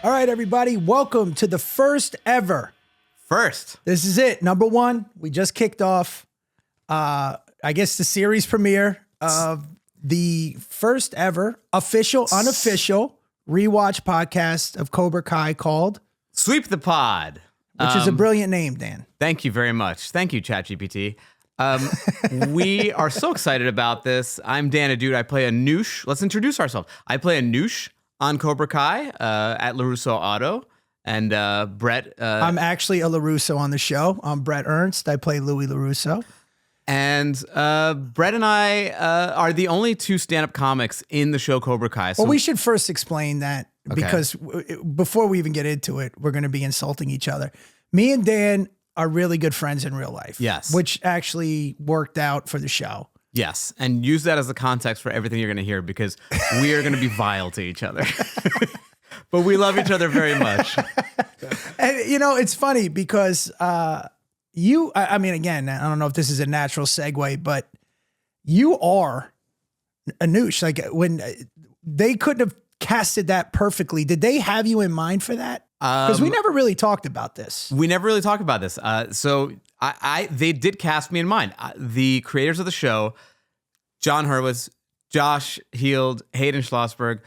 All right, everybody, welcome to the first ever. This is it, number one. We just kicked off, I guess, the series premiere of the first ever unofficial rewatch podcast of Cobra Kai called Sweep the Pod. Which is a brilliant name, Dan. Thank you very much. Thank you, ChatGPT. We are so excited about this. I'm Dan Ahdoot. I play Anoush. Let's introduce ourselves. I play Anoush on Cobra Kai at LaRusso Auto. And Bret... I'm actually a LaRusso on the show. I'm Bret Ernst. I play Louie LaRusso. And Bret and I are the only two stand-up comics in the show Cobra Kai. So well, we should first explain that because before we even get into it, we're going to be insulting each other. Me and Dan are really good friends in real life. Yes. Which actually worked out for the show. Yes, and use that as the context for everything you're going to hear because we are going to be vile to each other. But we love each other very much. And, you know, it's funny because I mean, again, I don't know if this is a natural segue, but you are Anoush. Like when they couldn't have casted that perfectly. Did they have you in mind for that? Because we never really talked about this. So they did cast me in mind. The creators of the show, John Hurwitz, Josh Heald, Hayden Schlossberg,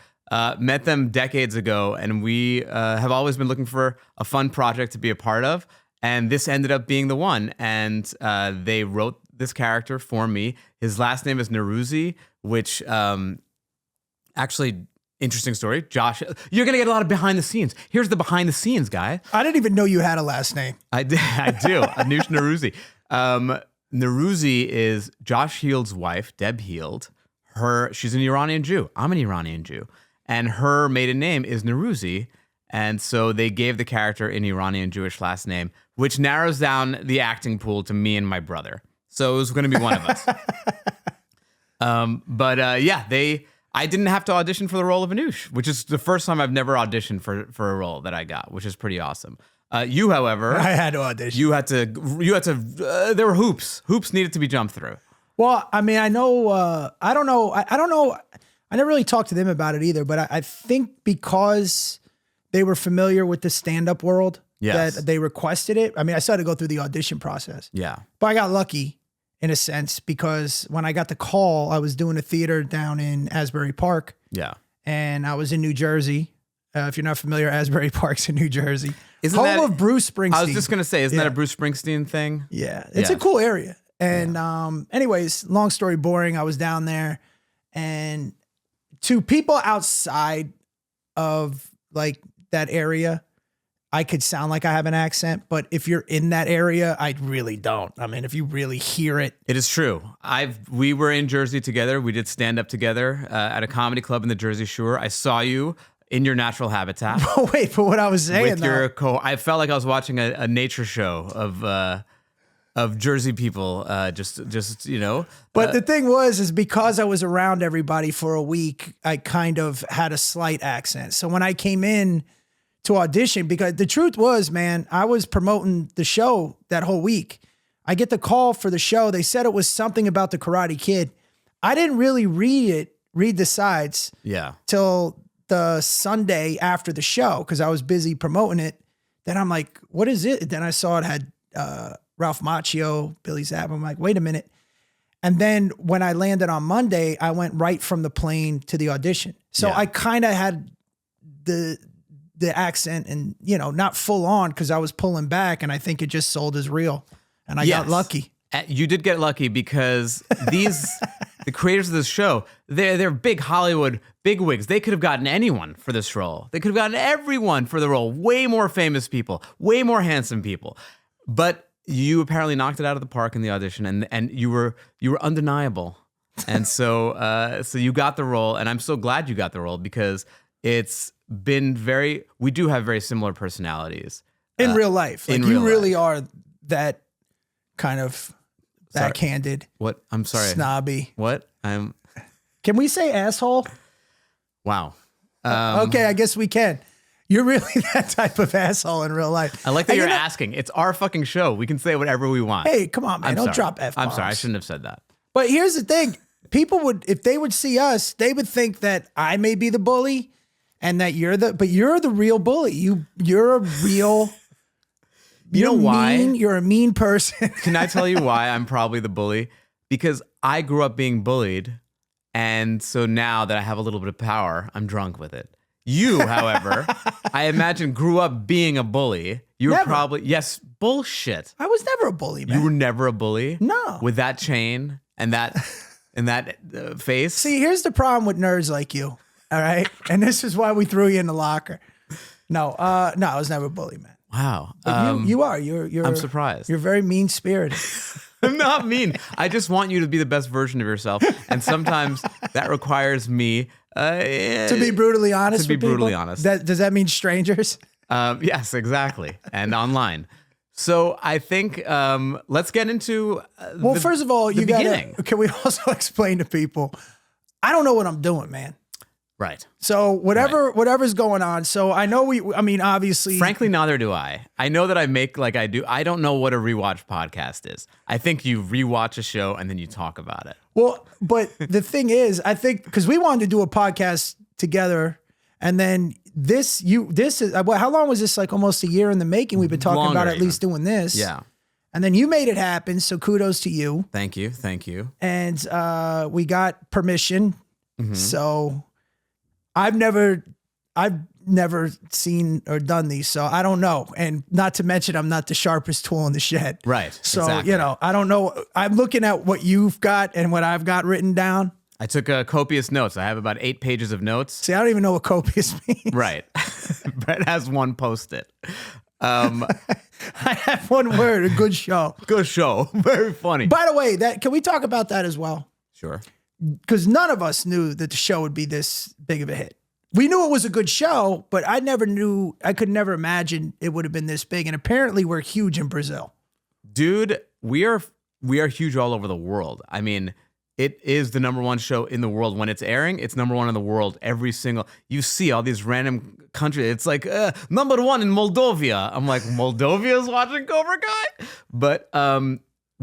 met them decades ago, and we have always been looking for a fun project to be a part of. And this ended up being the one. And they wrote this character for me. His last name is Neruzzi, which actually... Interesting story. Josh, you're going to get a lot of behind the scenes. Here's the behind the scenes, guy. I didn't even know you had a last name. I do. Anoush Neruzzi. Neruzzi is Josh Heald's wife, Deb Heald. She's an Iranian Jew. I'm an Iranian Jew. And her maiden name is Neruzzi. And so they gave the character an Iranian Jewish last name, which narrows down the acting pool to me and my brother. So it was going to be one of us. I didn't have to audition for the role of Anoush, which is the first time I've never auditioned for a role that I got, which is pretty awesome. You, however, I had to audition. You had to. There were hoops. Hoops needed to be jumped through. Well, I mean, I know. I don't know. I don't know. I never really talked to them about it either. But I think because they were familiar with the stand-up world, that they requested it. I mean, I still had to go through the audition process. Yeah, but I got lucky. In a sense, because when I got the call, I was doing a theater down in Asbury Park. Yeah. And I was in New Jersey. If you're not familiar, Asbury Park's in New Jersey. Home of Bruce Springsteen. I was just going to say, isn't that a Bruce Springsteen thing? Yeah. It's a cool area. And anyways, long story boring, I was down there. And to people outside of like that area, I could sound like I have an accent, but if you're in that area, I really don't. I mean, if you really hear it. It is true. We were in Jersey together. We did stand up together at a comedy club in the Jersey Shore. I saw you in your natural habitat. Oh, wait, for what I was saying, I felt like I was watching a nature show of Jersey people, just you know. But the thing is because I was around everybody for a week, I kind of had a slight accent. So when I came in to audition, because the truth was, man, I was promoting the show that whole week. I get the call for the show. They said it was something about the Karate Kid. I didn't really read the sides till the Sunday after the show because I was busy promoting it. Then I'm like, what is it? Then I saw it had Ralph Macchio, Billy Zapp. I'm like, wait a minute. And then when I landed on Monday, I went right from the plane to the audition. So I kind of had the accent and, you know, not full on because I was pulling back and I think it just sold as real. And I got lucky. You did get lucky because the creators of this show, they're big Hollywood bigwigs. They could have gotten anyone for this role. They could have gotten everyone for the role. Way more famous people, way more handsome people. But you apparently knocked it out of the park in the audition and you were undeniable. And so you got the role, and I'm so glad you got the role because it's been we do have very similar personalities in real life. Like you really are that kind of backhanded. What? I'm sorry. Snobby. What? Can we say asshole? Wow. Okay, I guess we can. You're really that type of asshole in real life. I like that you're asking. It's our fucking show. We can say whatever we want. Hey, come on, man. Don't drop F-bombs. I'm sorry. I shouldn't have said that. But here's the thing. People would, if they would see us, they would think that I may be the bully and that you're the real bully. You're a real. You know why? You're a mean person. Can I tell you why I'm probably the bully? Because I grew up being bullied, and so now that I have a little bit of power, I'm drunk with it. You, however, I imagine grew up being a bully. You were probably bullshit. I was never a bully, man. You were never a bully? No. With that chain and that face? See, here's the problem with nerds like you, all right? And this is why we threw you in the locker. No, I was never a bully, man. Wow. You are. You're. I'm surprised. You're very mean-spirited. I'm not mean. I just want you to be the best version of yourself. And sometimes that requires me to be brutally honest. To be brutally honest. Does that mean strangers? Yes, exactly. And online. So I think let's get into first of all, the beginning. Can we also explain to people, I don't know what I'm doing, man. Right. So whatever's going on. So I know obviously. Frankly, neither do I. I know that I make like I do. I don't know what a rewatch podcast is. I think you rewatch a show and then you talk about it. Well, but the thing is, I think because we wanted to do a podcast together, and then this is how long was this? Like almost a year in the making. We've been talking about at least doing this. Yeah. And then you made it happen. So kudos to you. Thank you. Thank you. And we got permission. Mm-hmm. So I've never seen or done these, so I don't know. And not to mention, I'm not the sharpest tool in the shed. Right. So, exactly. I don't know. I'm looking at what you've got and what I've got written down. I took copious notes. I have about 8 pages of notes. See, I don't even know what copious means. Right. Brett has one Post-it. I have one word, a good show. Good show. Very funny. By the way, can we talk about that as well? Sure. Because none of us knew that the show would be this big of a hit. We knew it was a good show, but I could never imagine it would have been this big. And apparently we're huge in Brazil. Dude, we are huge all over the world. I mean, it is the #1 show in the world. When it's airing, it's #1 in the world. You see all these random countries. It's like, #1 in Moldova. I'm like, Moldova's watching Cobra Kai? But,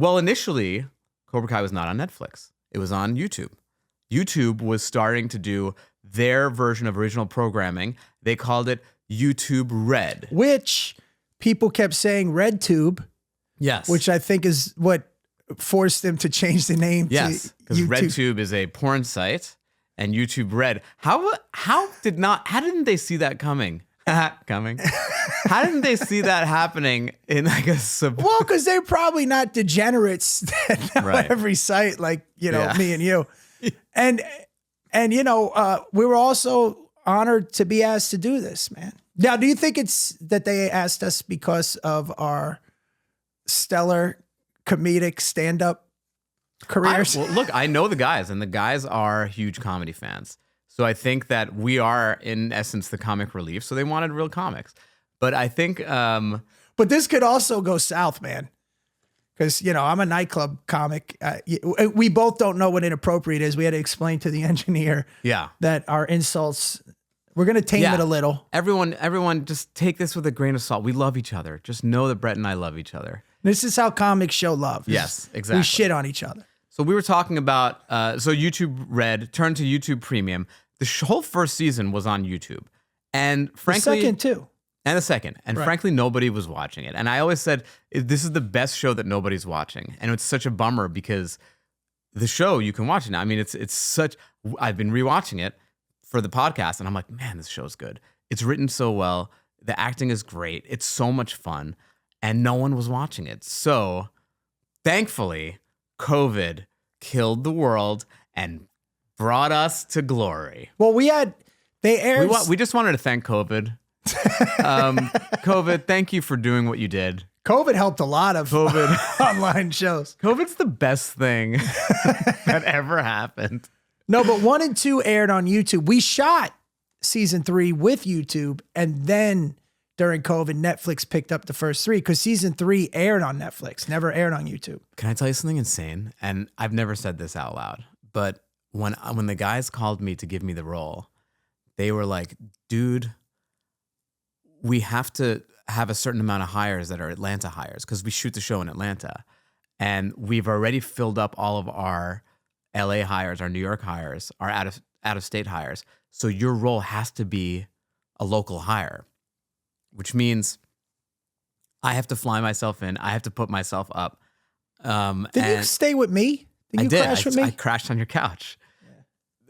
initially, Cobra Kai was not on Netflix. It was on YouTube. YouTube was starting to do their version of original programming. They called it YouTube Red. Which people kept saying RedTube. Yes. Which I think is what forced them to change the name to because RedTube is a porn site and YouTube Red. How didn't they see that coming? How didn't they see that happening in like a Well, because they're probably not degenerates that know every site like, me and you. And we were also honored to be asked to do this, man. Now, do you think it's that they asked us because of our stellar comedic stand-up careers? Look, I know the guys, and the guys are huge comedy fans. So I think that we are, in essence, the comic relief. So they wanted real comics. But I think... but this could also go south, man. Because, I'm a nightclub comic. We both don't know what inappropriate is. We had to explain to the engineer that our insults, we're going to tame it a little. Everyone, just take this with a grain of salt. We love each other. Just know that Brett and I love each other. This is how comics show love. Yes, exactly. We shit on each other. So we were talking about, YouTube Red turned to YouTube Premium. The whole first season was on YouTube. And frankly... The second, too. And the second. And frankly, nobody was watching it. And I always said, this is the best show that nobody's watching. And it's such a bummer because the show, you can watch it now. I mean, it's such... I've been rewatching it for the podcast, and I'm like, man, this show's good. It's written so well. The acting is great. It's so much fun. And no one was watching it. So, thankfully, COVID killed the world and brought us to glory. Well, we aired... We just wanted to thank COVID. COVID, thank you for doing what you did. COVID helped a lot of online shows. COVID's the best thing that ever happened. No, but 1 and 2 aired on YouTube. We shot season 3 with YouTube, and then during COVID, Netflix picked up the first 3 because season 3 aired on Netflix, never aired on YouTube. Can I tell you something insane? And I've never said this out loud, but when the guys called me to give me the role, they were like, dude, we have to have a certain amount of hires that are Atlanta hires because we shoot the show in Atlanta. And we've already filled up all of our LA hires, our New York hires, our out of state hires. So your role has to be a local hire, which means I have to fly myself in. I have to put myself up. Did you stay with me? Did you crash with me? I crashed on your couch.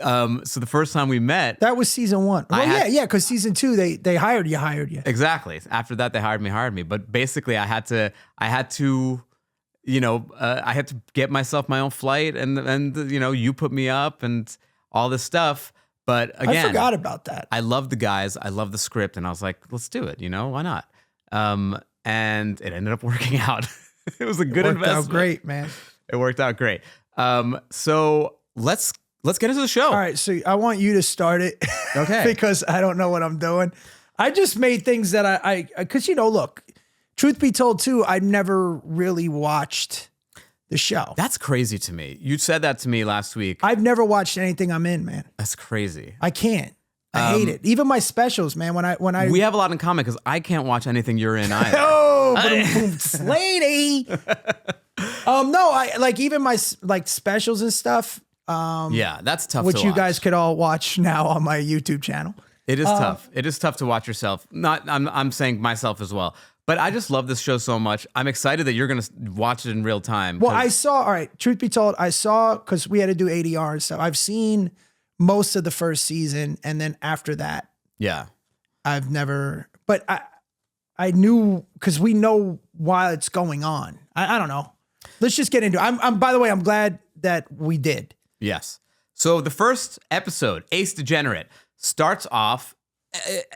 So the first time we met, that was season 1. Well, because season 2 they hired you. Exactly. After that, they hired me. But basically, I had to, I had to get myself my own flight, and you put me up and all this stuff. But again, I forgot about that. I love the guys. I love the script, and I was like, let's do it. Why not? And it ended up working out. It was a good investment. It worked out great, man. It worked out great. So let's get into the show. All right, so I want you to start it. Okay. Because I don't know what I'm doing. I just made things that because look, truth be told too, I never really watched the show. That's crazy to me. You said that to me last week. I've never watched anything I'm in, man. That's crazy. I can't. I hate it. Even my specials, man. When I we have a lot in common because I can't watch anything you're in either. Oh, Slatey. No, I like even my specials and stuff. Yeah, that's tough. Which to you watch. guys could all watch now on my YouTube channel. It is tough. It is tough to watch yourself. I'm saying myself as well. But I just love this show so much. I'm excited that you're going to watch it in real time. Well, all right, truth be told, because we had to do ADR and stuff. I've seen most of the first season, and then after that, yeah, I've never, but I knew, because we know why it's going on. I don't know. Let's just get into it. By the way, I'm glad that we did. Yes. So the first episode, Ace Degenerate, starts off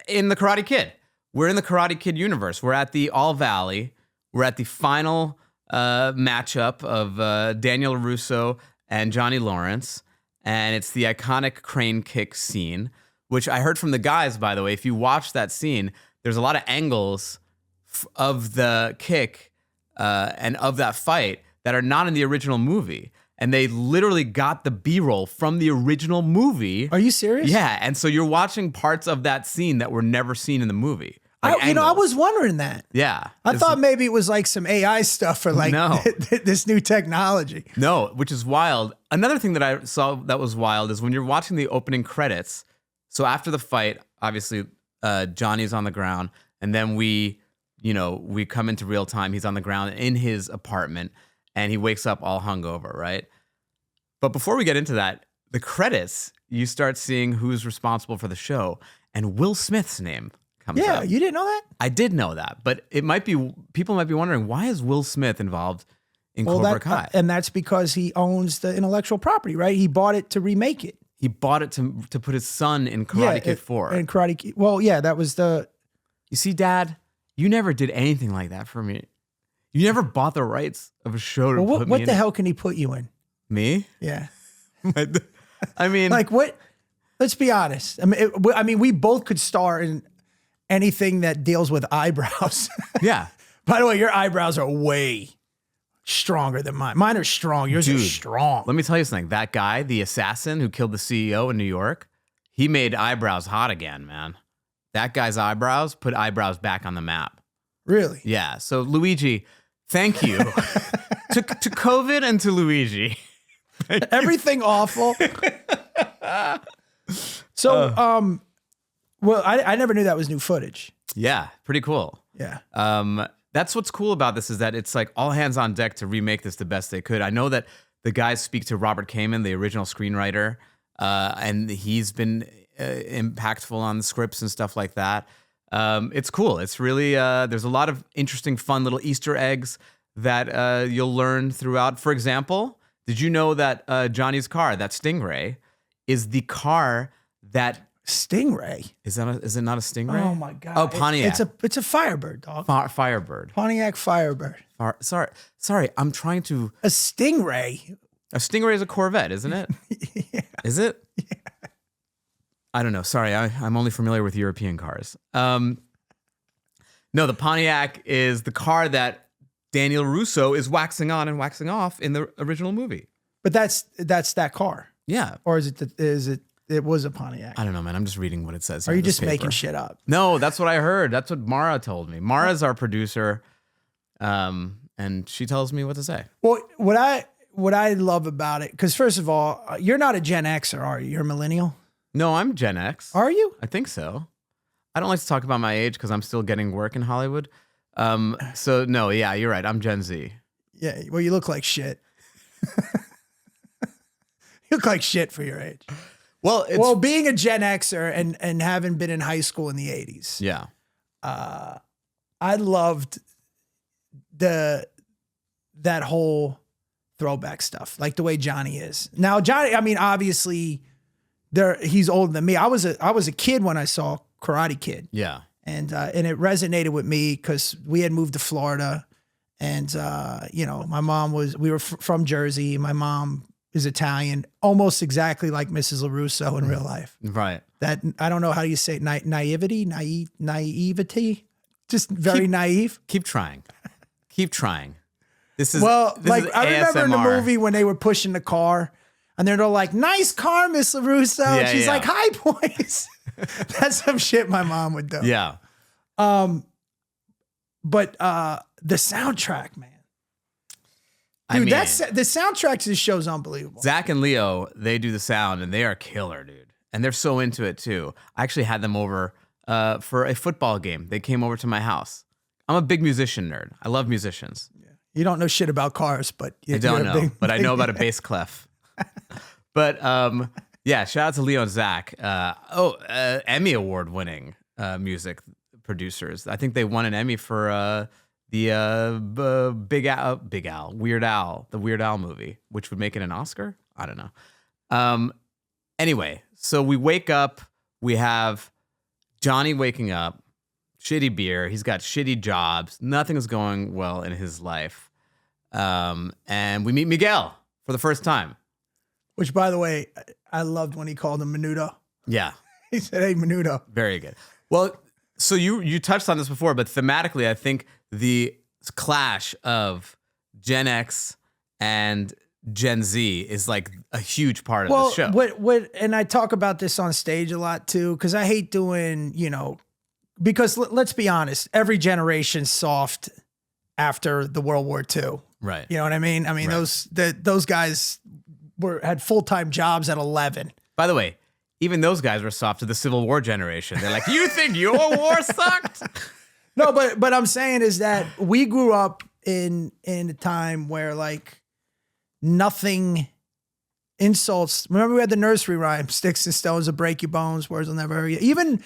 in the Karate Kid. We're in the Karate Kid universe. We're at the All Valley. We're at the final matchup of Daniel LaRusso and Johnny Lawrence. And it's the iconic crane kick scene, which I heard from the guys, by the way. If you watch that scene, there's a lot of angles of the kick and of that fight that are not in the original movie. And they literally got the B-roll from the original movie. Are you serious? Yeah. And so you're watching parts of that scene that were never seen in the movie. I was wondering that. Yeah. I thought maybe it was like some AI stuff or like this new technology. No, which is wild. Another thing that I saw that was wild is when you're watching the opening credits. So after the fight, obviously Johnny's on the ground, and then we come into real time. He's on the ground in his apartment, and he wakes up all hungover, right? But before we get into that, the credits, you start seeing who's responsible for the show, and Will Smith's name comes up. Yeah, you didn't know that? I did know that, but people might be wondering, why is Will Smith involved in Cobra Kai? And that's because he owns the intellectual property, right? He bought it to remake it. He bought it to put his son in Karate Kid 4. And Karate Kid. Well, yeah, that was the... You see, Dad, you never did anything like that for me. You never bought the rights of a show to put me in. What the hell can he put you in? Me? Yeah. I mean... Like what? Let's be honest. I mean, we both could star in anything that deals with eyebrows. Yeah. By the way, your eyebrows are way stronger than mine. Mine are strong. Yours are strong. Let me tell you something. That guy, the assassin who killed the CEO in New York, he made eyebrows hot again, man. That guy's eyebrows put eyebrows back on the map. Really? Yeah. So Luigi, thank you to COVID and to Luigi. Everything awful. So, well, I never knew that was new footage. Yeah, pretty cool. Yeah. That's what's cool about this is that it's like all hands on deck to remake this the best they could. I know that the guys speak to Robert Kamen, the original screenwriter, and he's been impactful on the scripts and stuff like that. It's cool. It's really, there's a lot of interesting, fun little Easter eggs that you'll learn throughout. For example, did you know that Johnny's car, that Stingray, is the car that... Stingray? Is it not a Stingray? Oh my God. Oh, Pontiac. It's a Firebird, dog. Firebird. Pontiac Firebird. Sorry. I'm trying to... A Stingray? A Stingray is a Corvette, isn't it? Yeah. Is it? Yeah. I don't know. Sorry, I'm only familiar with European cars. No, the Pontiac is the car that Daniel Russo is waxing on and waxing off in the original movie. But that's that car. Yeah. Or it was a Pontiac? I don't know, man. I'm just reading what it says. Are you just making shit up? No, that's what I heard. That's what Mara told me. Mara's our producer, and she tells me what to say. Well, what I love about it, because first of all, you're not a Gen Xer, are you? You're a millennial? No, I'm Gen X. Are you? I think so. I don't like to talk about my age because I'm still getting work in Hollywood. So no, yeah, you're right. I'm Gen Z. Yeah. Well, you look like shit. You look like shit for your age. Well, being a Gen Xer and having been in high school in the 80s. yeah. I loved that whole throwback stuff, like the way Johnny is. Now, Johnny, I mean, obviously he's older than me. I was a kid when I saw Karate Kid. Yeah. And it resonated with me because we had moved to Florida, and my mom we were from Jersey. My mom is Italian, almost exactly like Mrs. LaRusso in real life. Right. That, I don't know how you say it, naivety, just very naive. Keep trying. Keep trying. This is I remember in the ASMR. movie when they were pushing the car, and they're all like, "Nice car, Miss LaRusso." Yeah, and she's yeah. like, "Hi, boys." That's some shit my mom would do. Yeah. But the soundtrack, man. I Dude, mean, the soundtrack to this show is unbelievable. Zach and Leo, they do the sound, and they are killer, dude. And they're so into it, too. I actually had them over for a football game. They came over to my house. I'm a big musician nerd. I love musicians. You don't know shit about cars, but I don't know, but I know about a bass clef. But yeah, shout out to Leo and Zach. Emmy Award winning music producers. I think they won an Emmy for the Weird Al, the Weird Al movie, which would make it an Oscar. I don't know. Anyway, so we wake up. We have Johnny waking up, shitty beer. He's got shitty jobs. Nothing is going well in his life. And we meet Miguel for the first time. Which, by the way, I loved when he called him Menudo. Yeah. He said, "Hey, Menudo." Very good. Well, so you touched on this before, but thematically, I think the clash of Gen X and Gen Z is like a huge part of the show. And I talk about this on stage a lot too, because I hate doing, because let's be honest, every generation's soft after the World War II. Right. You know what I mean? I mean, Right. those guys had full-time jobs at 11. By the way, even those guys were soft to the Civil War generation. They're like, "You think your war sucked?" No, but I'm saying is that we grew up in a time where like nothing insults. Remember we had the nursery rhyme, "Sticks and stones will break your bones, words will never hurt you." Even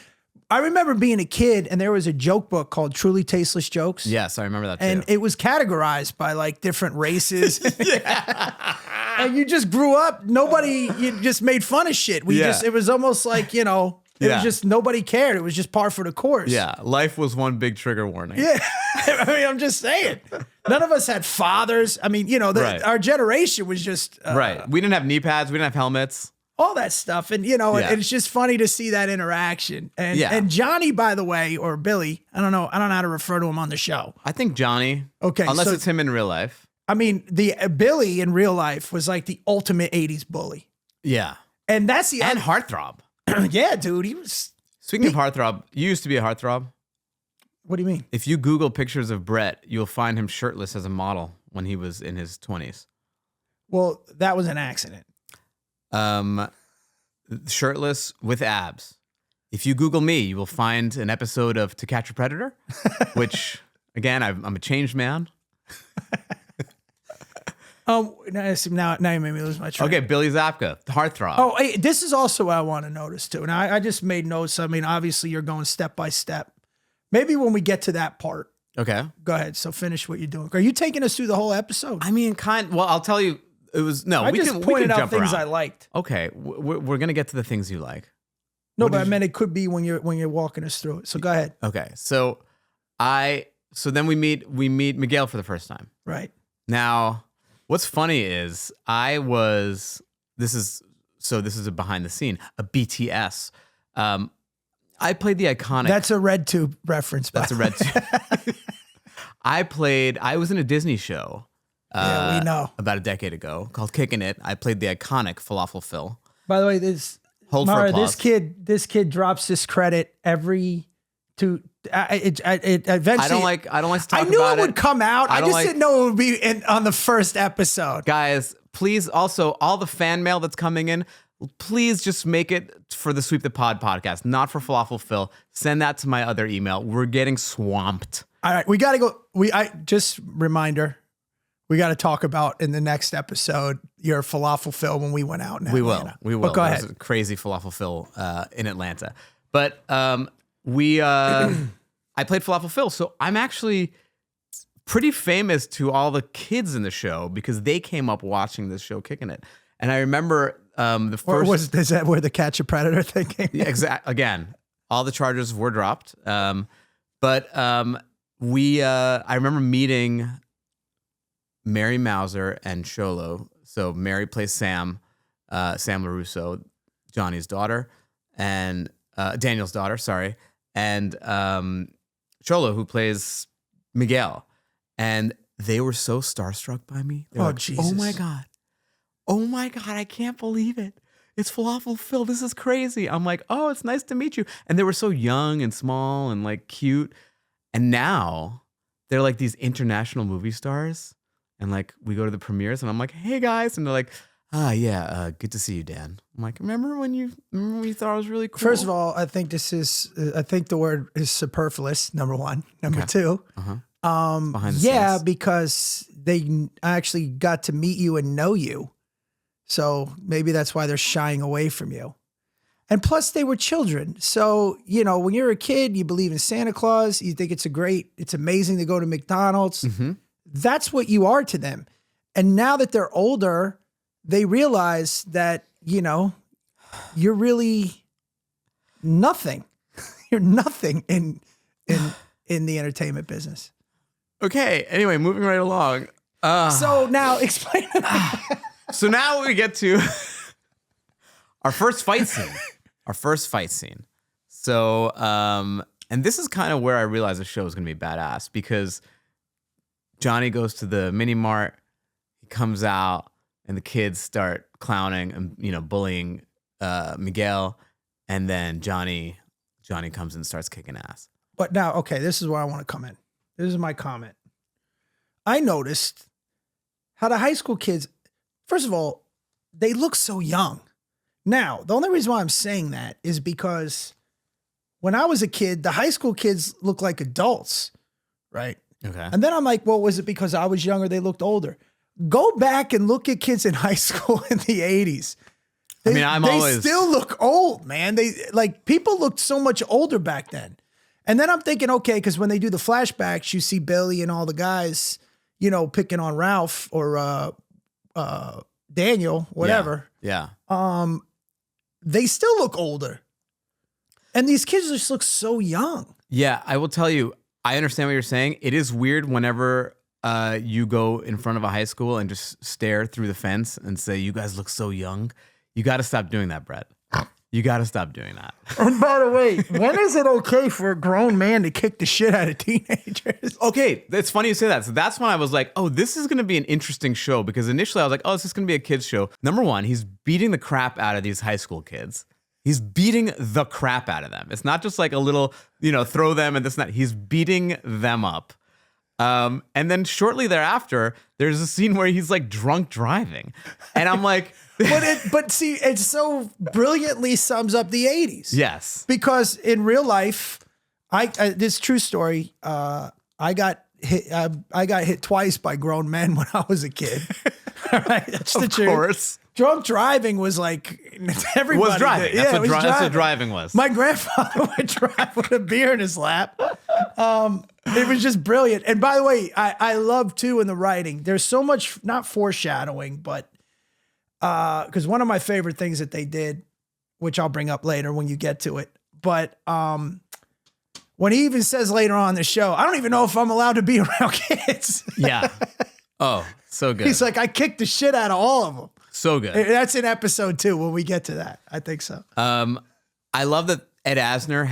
I remember being a kid and there was a joke book called Truly Tasteless Jokes. Yes, I remember that too. And it was categorized by like different races. And you just grew up, you just made fun of shit. It was almost like, it was just, nobody cared. It was just par for the course. Yeah, life was one big trigger warning. Yeah. I mean, I'm just saying. None of us had fathers. I mean, Right. our generation was just. Right. We didn't have knee pads. We didn't have helmets. All that stuff. And, and it's just funny to see that interaction. And Johnny, by the way, or Billy, I don't know how to refer to him on the show. I think Johnny. Okay. Unless it's him in real life. I mean, the Billy in real life was like the ultimate 80s bully. Yeah. And that's the And heartthrob. Yeah, dude. He was. Speaking of heartthrob, you used to be a heartthrob. What do you mean? If you Google pictures of Bret, you'll find him shirtless as a model when he was in his 20s. Well, that was an accident. Shirtless with abs. If you Google me, you will find an episode of To Catch a Predator, which, again, I'm a changed man. Now you made me lose my train. Okay, Billy Zabka, the heartthrob. Oh, hey, this is also what I want to notice too. Now, I just made notes. I mean, obviously, you're going step by step. Maybe when we get to that part. Okay. Go ahead. So finish what you're doing. Are you taking us through the whole episode? I mean, well, I'll tell you. It was no. I we just can pointed out jump things around. I liked. Okay, we're gonna get to the things you like. No, but I meant it could be when you're walking us through it. So go ahead. Okay, so then we meet Miguel for the first time. Right. Now, what's funny is this is a behind the scene, a BTS. I played the iconic. That's a Red Tube reference. That's a Red Tube. I was in a Disney show. Yeah, we know. About a decade ago, called Kickin' It. I played the iconic Falafel Phil. By the way, Hold for applause. this kid drops this credit every two. It eventually. I don't like to talk about it. I knew it would come out. I just like- didn't know it would be on the first episode. Guys, please also all the fan mail that's coming in. please just make it for the Sweep the Pod podcast, not for Falafel Phil. Send that to my other email. We're getting swamped. All right, we got to go. Just reminder, we got to talk about in the next episode your Falafel Phil when we went out in Atlanta. We will. But go There's ahead. a crazy Falafel Phil in Atlanta. But I played Falafel Phil, so I'm actually pretty famous to all the kids in the show because they came up watching this show, kicking it. And I remember the first. Is that where the Catch a Predator thing came? Yeah, again, all the charges were dropped. But I remember meeting Mary Mauser and Sholo. So Mary plays Sam LaRusso, Johnny's daughter, and Daniel's daughter, sorry. And Sholo, who plays Miguel. And they were so starstruck by me. They were like, Jesus. Oh my God, I can't believe it. It's Falafel Phil. This is crazy. I'm like, oh, it's nice to meet you. And they were so young and small and like cute. And now they're like these international movie stars. And like we go to the premieres and I'm like, hey guys. And they're like, good to see you, Dan. I'm like, remember when you thought I was really cool? First of all, I think the word is superfluous, number one. Number two. Behind the scenes. Because they actually got to meet you and know you. So maybe that's why they're shying away from you. And plus they were children. So, when you're a kid, you believe in Santa Claus, you think it's amazing to go to McDonald's. Mm-hmm. That's what you are to them. And now that they're older, they realize that, you're really nothing. You're nothing in the entertainment business. Okay. Anyway, moving right along. So now explain. So now we get to our first fight scene. So, and this is kind of where I realized the show is going to be badass because Johnny goes to the mini mart, he comes out, and the kids start clowning and bullying Miguel, and then Johnny comes and starts kicking ass. But now, okay, this is where I want to come in. This is my comment. I noticed how the high school kids, first of all, they look so young. Now, the only reason why I'm saying that is because when I was a kid, the high school kids looked like adults, right? Okay. And then I'm like, well, was it because I was younger, they looked older? Go back and look at kids in high school in the 80s. They still look old, man. People looked so much older back then. And then I'm thinking, okay, because when they do the flashbacks, you see Billy and all the guys, picking on Ralph or Daniel, whatever. Yeah. They still look older. And these kids just look so young. Yeah, I will tell you, I understand what you're saying. It is weird whenever you go in front of a high school and just stare through the fence and say, you guys look so young. You got to stop doing that, Brett. You got to stop doing that. And by the way, when is it okay for a grown man to kick the shit out of teenagers? Okay, it's funny you say that. So that's when I was like, oh, this is going to be an interesting show because initially I was like, oh, this is going to be a kid's show. Number one, he's beating the crap out of these high school kids. He's beating the crap out of them. It's not just like a little, throw them and this and that. He's beating them up. And then shortly thereafter, there's a scene where he's like drunk driving. And I'm like... But see, it so brilliantly sums up the 80s. Yes. Because in real life, this true story, I got hit twice by grown men when I was a kid. All right, that's the truth. Of course. Drunk driving was like everybody was driving. Did. That's what driving was. My grandfather would drive with a beer in his lap. It was just brilliant. And by the way, I love too in the writing. There's so much not foreshadowing, but because one of my favorite things that they did, which I'll bring up later when you get to it, but when he even says later on in the show, I don't even know if I'm allowed to be around kids. Yeah. Oh, so good. He's like, I kicked the shit out of all of them. So good. That's in episode 2 when we get to that. I think so. I love that Ed Asner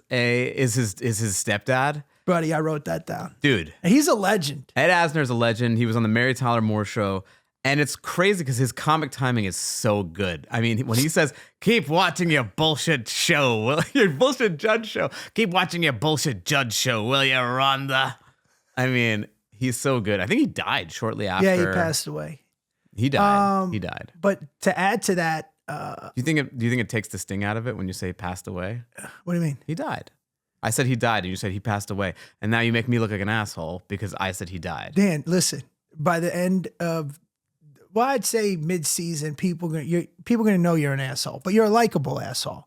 is his stepdad. Buddy, I wrote that down. Dude. He's a legend. Ed Asner's a legend. He was on the Mary Tyler Moore Show. And it's crazy because his comic timing is so good. I mean, when he says, keep watching your bullshit show, your bullshit judge show. Keep watching your bullshit judge show, will you, Rhonda? I mean, he's so good. I think he died shortly after. Yeah, he passed away. He died. He died. But to add to that, Do you think it takes the sting out of it when you say passed away? What do you mean? He died. I said he died, and you said he passed away, and now you make me look like an asshole because I said he died. Dan, listen. By the end of, well, I'd say mid-season, people gonna know you're an asshole, but you're a likable asshole.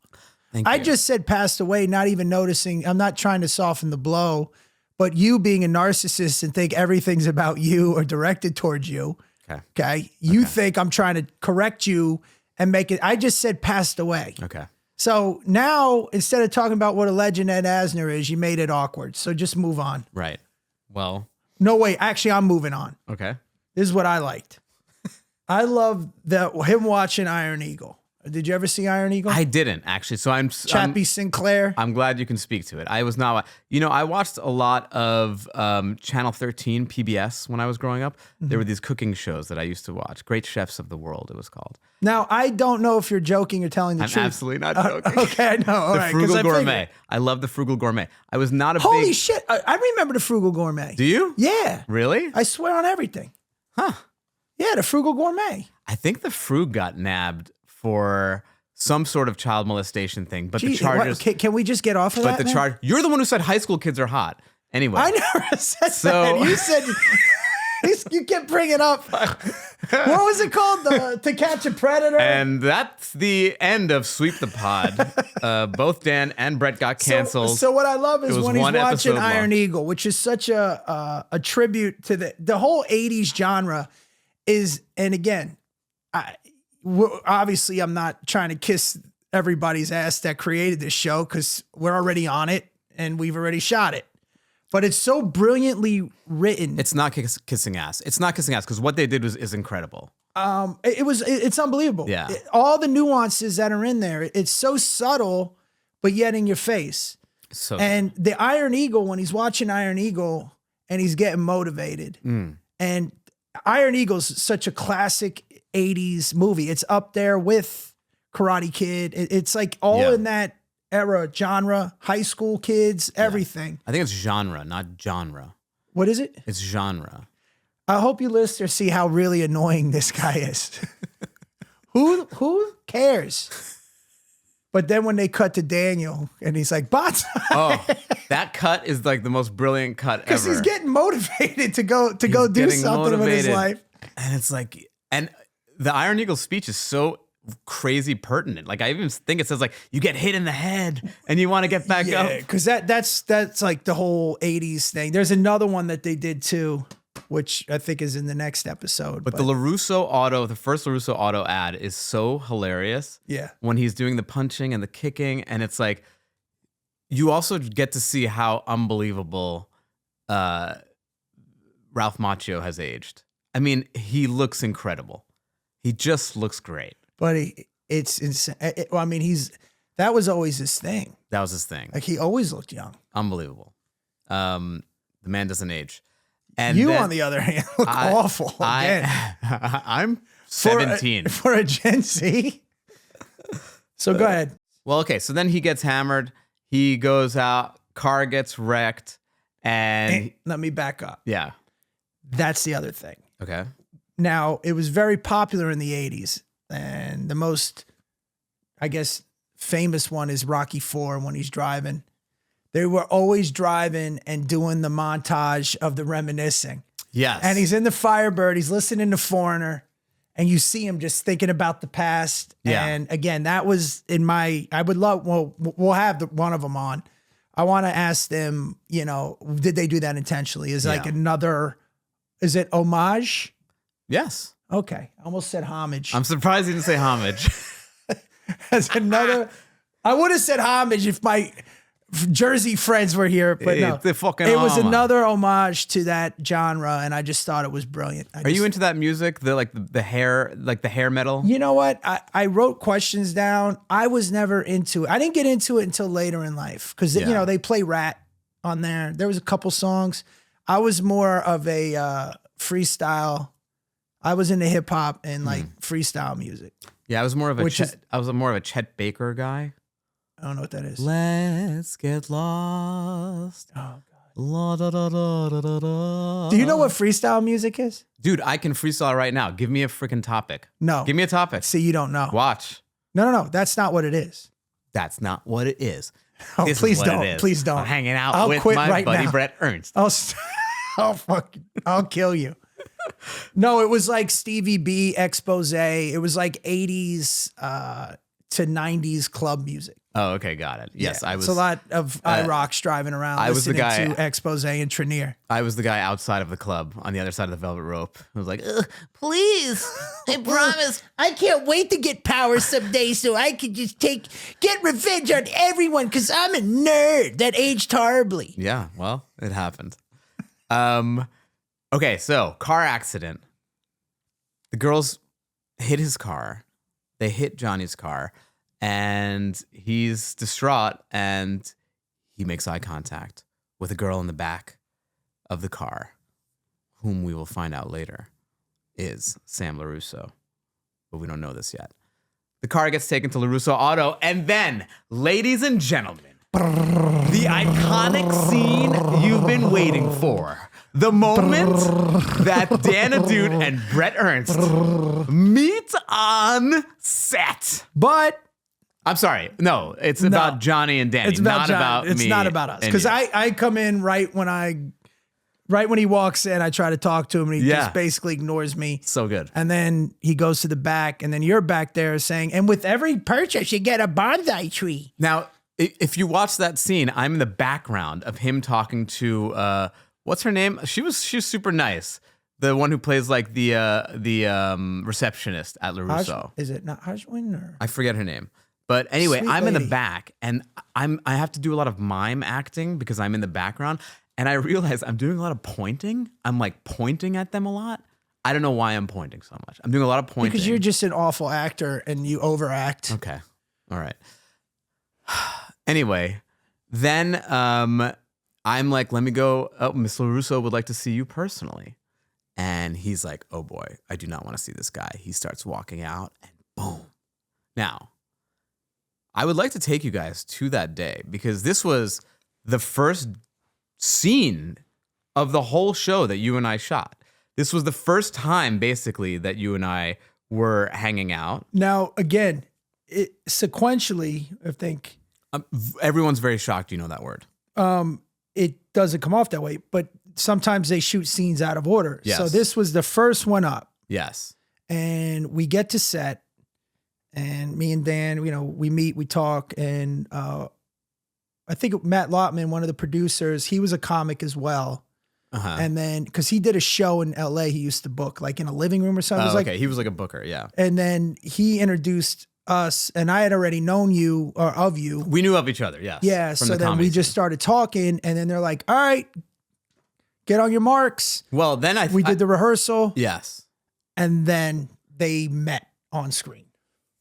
Thank you. I just said passed away, not even noticing. I'm not trying to soften the blow, but you being a narcissist and think everything's about you or directed towards you. Okay. You think I'm trying to correct you and make it. I just said passed away. Okay. So now, instead of talking about what a legend Ed Asner is, you made it awkward. So just move on. Right. Well. No, wait. Actually, I'm moving on. Okay. This is what I liked. I love him watching Iron Eagle. Did you ever see Iron Eagle? I didn't actually. So Chappie Sinclair. I'm glad you can speak to it. I was not. I watched a lot of Channel 13 PBS when I was growing up. Mm-hmm. There were these cooking shows that I used to watch. Great Chefs of the World, it was called. Now, I don't know if you're joking or telling the truth. I'm absolutely not joking. Okay, I know. All right, Frugal Gourmet. I love the Frugal Gourmet. I was not a Holy shit. I remember the Frugal Gourmet. Do you? Yeah. Really? I swear on everything. Huh. Yeah, the Frugal Gourmet. I think the Frug got nabbed for some sort of child molestation thing, but the charges. Can we just get off of that? But the charge. You're the one who said high school kids are hot. Anyway, I never said that. You said you kept bringing up. What was it called? To Catch a Predator. And that's the end of Sweep the Pod. Both Dan and Bret got canceled. So what I love is when he's watching Iron long. Eagle, which is such a tribute to the whole '80s genre. And again, obviously I'm not trying to kiss everybody's ass that created this show because we're already on it and we've already shot it. But it's so brilliantly written. It's not kissing ass. It's not kissing ass because what they did is incredible. It's unbelievable. Yeah. All the nuances that are in there. It's so subtle, but yet in your face. And the Iron Eagle, when he's watching Iron Eagle and he's getting motivated, and Iron Eagle's such a classic 80s movie. It's up there with Karate Kid. It's like all in that era, genre, high school kids, everything. I think it's genre, not genre. What is it? It's genre. I hope you listeners see how really annoying this guy is. Who cares? But then when they cut to Daniel and he's like, bots. Oh, that cut is like the most brilliant cut ever. Because he's getting motivated to go do something with his life. And it's like, and the Iron Eagle speech is so crazy pertinent. Like I even think it says like, you get hit in the head and you want to get back up. Because that's like the whole 80s thing. There's another one that they did too, which I think is in the next episode. But the the first LaRusso Auto ad is so hilarious. Yeah. When he's doing the punching and the kicking. And it's like, you also get to see how unbelievable Ralph Macchio has aged. I mean, he looks incredible. He just looks great. But it's insane. I mean, that was always his thing. That was his thing. Like he always looked young. Unbelievable. The man doesn't age. And you, on the other hand, look awful. Again. I'm 17. For a Gen Z. So go ahead. Well, okay. So then he gets hammered. He goes out. Car gets wrecked. And let me back up. Yeah. That's the other thing. Okay. Now, it was very popular in the 80s. And the most, I guess, famous one is Rocky IV when he's driving. They were always driving and doing the montage of the reminiscing. Yes. And he's in the Firebird. He's listening to Foreigner. And you see him just thinking about the past. Yeah. And again, that was I would love, we'll have one of them on. I want to ask them, did they do that intentionally? Is it homage? Yes. Okay. I almost said homage. I'm surprised you didn't say homage. As another, I would have said homage if my Jersey friends were here, but no. It was another homage to that genre, and I just thought it was brilliant. Are you into that music? The hair metal? You know what? I wrote questions down. I was never into it. I didn't get into it until later in life because they play Rat on there. There was a couple songs. I was more of a freestyle. I was into hip hop and freestyle music. Yeah, I was more of a Chet Baker guy. I don't know what that is. Let's get lost. Oh God. La, da, da, da, da, da, da. Do you know what freestyle music is? Dude, I can freestyle right now. Give me a freaking topic. No. Give me a topic. See, you don't know. Watch. No. That's not what it is. That's not what it is. Oh, This is please what don't. it is. Please don't. I'm hanging out I'll with quit my right buddy now. Bret Ernst. I'll kill you. No, it was like Stevie B expose. It was like 80s to 90s club music. Oh, okay, got it. Yes, I was. It's a lot of IROCs driving around I was the listening guy- to expose and Trenier. I was the guy outside of the club on the other side of the velvet rope. I was like, please, I promise. I can't wait to get power someday so I can just get revenge on everyone because I'm a nerd that aged horribly. Yeah, well, it happened. Okay, so car accident. The girls hit his car. They hit Johnny's car, and he's distraught, and he makes eye contact with a girl in the back of the car, whom we will find out later is Sam LaRusso, but we don't know this yet. The car gets taken to LaRusso Auto, and then, ladies and gentlemen, the iconic scene you've been waiting for. The moment that Dan Ahdoot and Bret Ernst meet on set. But I'm sorry. No, it's about Johnny and Danny. it's about not John. about It's me not about us. and Because you. I come in right when he walks in, I try to talk to him and he just basically ignores me. So good. And then he goes to the back, and then you're back there saying, and with every purchase, you get a bonsai tree. Now, if you watch that scene, I'm in the background of him talking to what's her name? She was super nice. The one who plays like the receptionist at LaRusso. Is it not Hajwin or? I forget her name. But anyway, Sweet I'm in the lady. back, and I have to do a lot of mime acting because I'm in the background, and I realize I'm doing a lot of pointing. I'm like pointing at them a lot. I don't know why I'm pointing so much. I'm doing a lot of pointing. Because you're just an awful actor and you overact. Okay. All right. Anyway, then I'm like, let me go. Oh, Miss LaRusso would like to see you personally. And he's like, oh boy, I do not want to see this guy. He starts walking out, and boom. Now, I would like to take you guys to that day because this was the first scene of the whole show that you and I shot. This was the first time, basically, that you and I were hanging out. Now, again, sequentially, I think Everyone's very shocked you know that word. it doesn't come off that way, but sometimes they shoot scenes out of order. Yes. So this was the first one up, Yes. and we get to set, and me and Dan, we meet, we talk, and I think Matt Lotman, one of the producers, he was a comic as well. Uh-huh. And then, because he did a show in LA, he used to book like in a living room or something. It was like, okay. He was like a booker, yeah. and then he introduced us, and I had already known you or of you. We knew of each other, yes. Yeah. from So the then comedy we just scene. started talking, and then they're like, all right, get on your marks. Well, then We did the rehearsal, yes. and then they met on screen.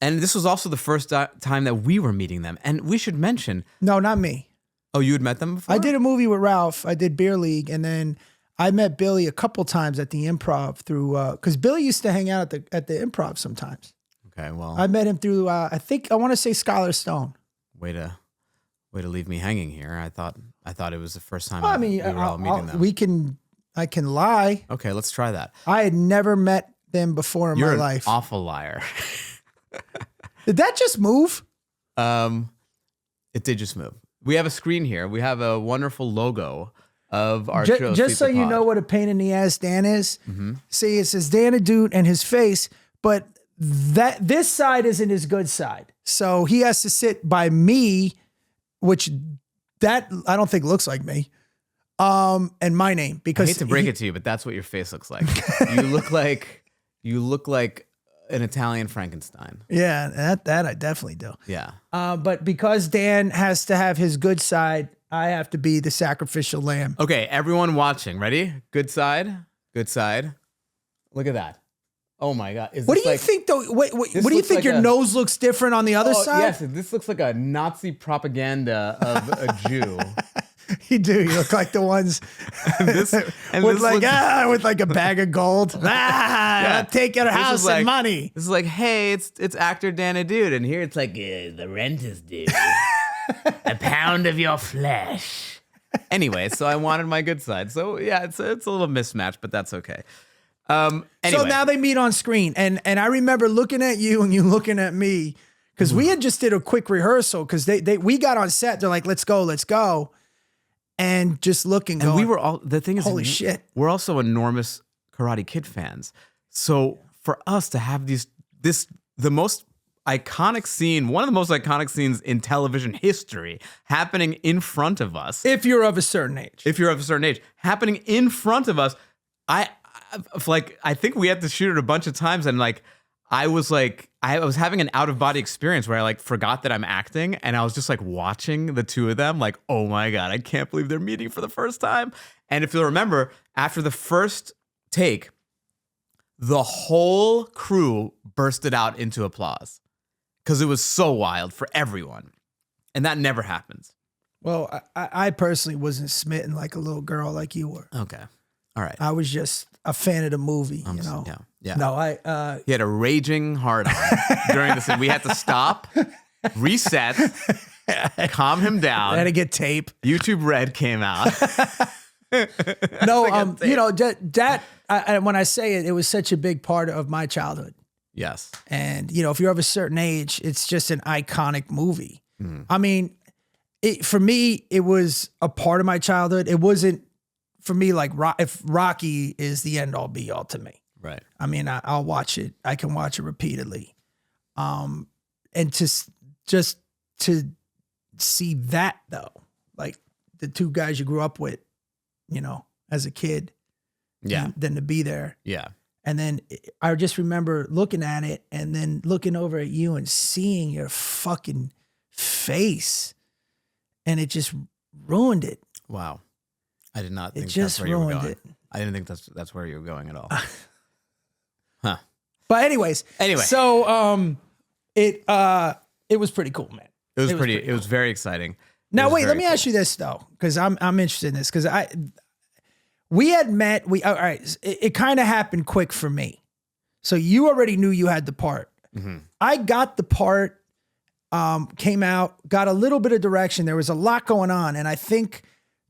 And this was also the first time that we were meeting them. And we should mention, No, not me. oh, you had met them before? I did a movie with Ralph. I did Beer League, and then I met Billy a couple times at the Improv through because Billy used to hang out at the Improv sometimes. Okay, well, I met him through I want to say Scholar Stone. way to leave me hanging here. I thought it was the first time I mean, we were all meeting them. I can lie. Okay, let's try that. I had never met them before in You're my an life. awful liar. Did that just move? It did just move. We have a screen here. We have a wonderful logo of our show. Just so Sleep the you Pod. know what a pain in the ass Dan is. Mm-hmm. See, it says Dan Ahdoot and his face, but this side isn't his good side. So he has to sit by me, which that I don't think looks like me. And my name I because hate to break it to you, but that's what your face looks like. You look like an Italian Frankenstein. Yeah, that I definitely do. Yeah. But because Dan has to have his good side, I have to be the sacrificial lamb. Okay, everyone watching, ready? Good side. Good side. Look at that. Oh my God. What do you think though? What do you looks think like your a- nose looks different on the other Oh, side? yes, this looks like a Nazi propaganda of a Jew. You do. You look like the ones This- and with this like looks- with like a bag of gold. Yeah. Take your This house is like- and money. This is like, hey, it's actor Dan Ahdoot, and here it's like the rent is due. A pound of your flesh. Anyway, so I wanted my good side. So yeah, it's a little mismatched, but that's okay. Anyway. So now they meet on screen, and I remember looking at you and you looking at me Because we had just did a quick rehearsal because we got on set. They're like, let's go. And just looking, and we were all, the thing is, holy shit. We're also enormous Karate Kid fans. So for us to have the most iconic scene, one of the most iconic scenes in television history happening in front of us. If you're of a certain age. Happening in front of us. I think we had to shoot it a bunch of times, and like, I was having an out of body experience where I like forgot that I'm acting, and I was just like watching the two of them like, oh my God, I can't believe they're meeting for the first time. And if you'll remember, after the first take, the whole crew bursted out into applause because it was so wild for everyone. And that never happens. Well, I personally wasn't smitten like a little girl like you were. Okay. All right. I was just a fan of the movie, you know? Yeah. No, he had a raging hard on during the scene. We had to stop, reset, calm him down. I had to get tape. YouTube Red came out. No, you know, that when I say it, it was such a big part of my childhood. Yes. And, you know, if you're of a certain age, it's just an iconic movie. I mean, for me, it was a part of my childhood. It wasn't, for me, like if Rocky is the end all be all to me. Right. I mean, I'll watch it. I can watch it repeatedly. And just to see that though, like the two guys you grew up with, you know, as a kid. Yeah. And then to be there. Yeah. And then I just remember looking at it and then looking over at you and seeing your fucking face. And it just ruined it. Wow. I did not think it just that's where you were ruined going. it. I didn't think that's where you were going at all. Huh. But anyways. So it was pretty cool, man. It was very exciting. Now wait, let me ask you this though, because I'm interested in this because we had met. All right, it kind of happened quick for me. So you already knew you had the part. Mm-hmm. I got the part. Came out, got a little bit of direction. There was a lot going on, and I think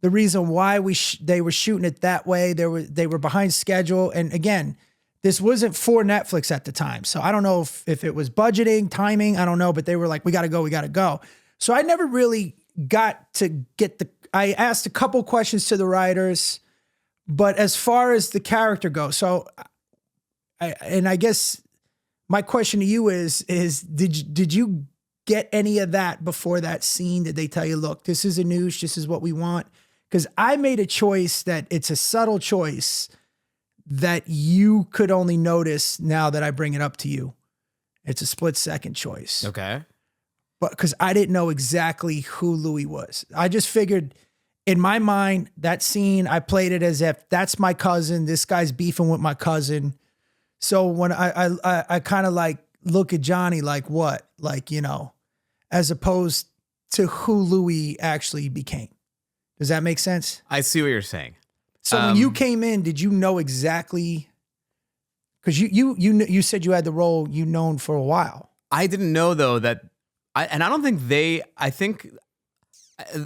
the reason why they were shooting it that way, they were behind schedule. And again, this wasn't for Netflix at the time, so I don't know if it was budgeting, timing. I don't know, but they were like, we got to go. So I never really got to get I asked a couple questions to the writers, but as far as the character goes, so I guess my question to you is did you get any of that before that scene? Did they tell you, look, this is Anoush, this is what we want? Because I made a choice that it's a subtle choice that you could only notice now that I bring it up to you. It's a split-second choice. Okay. But because I didn't know exactly who Louie was. I just figured in my mind, that scene, I played it as if that's my cousin. This guy's beefing with my cousin. So when I kind of like look at Johnny like what? Like, you know, as opposed to who Louie actually became. Does that make sense? I see what you're saying. So when you came in, did you know exactly? Because you said you had the role you known for a while. I didn't know though that, and I don't think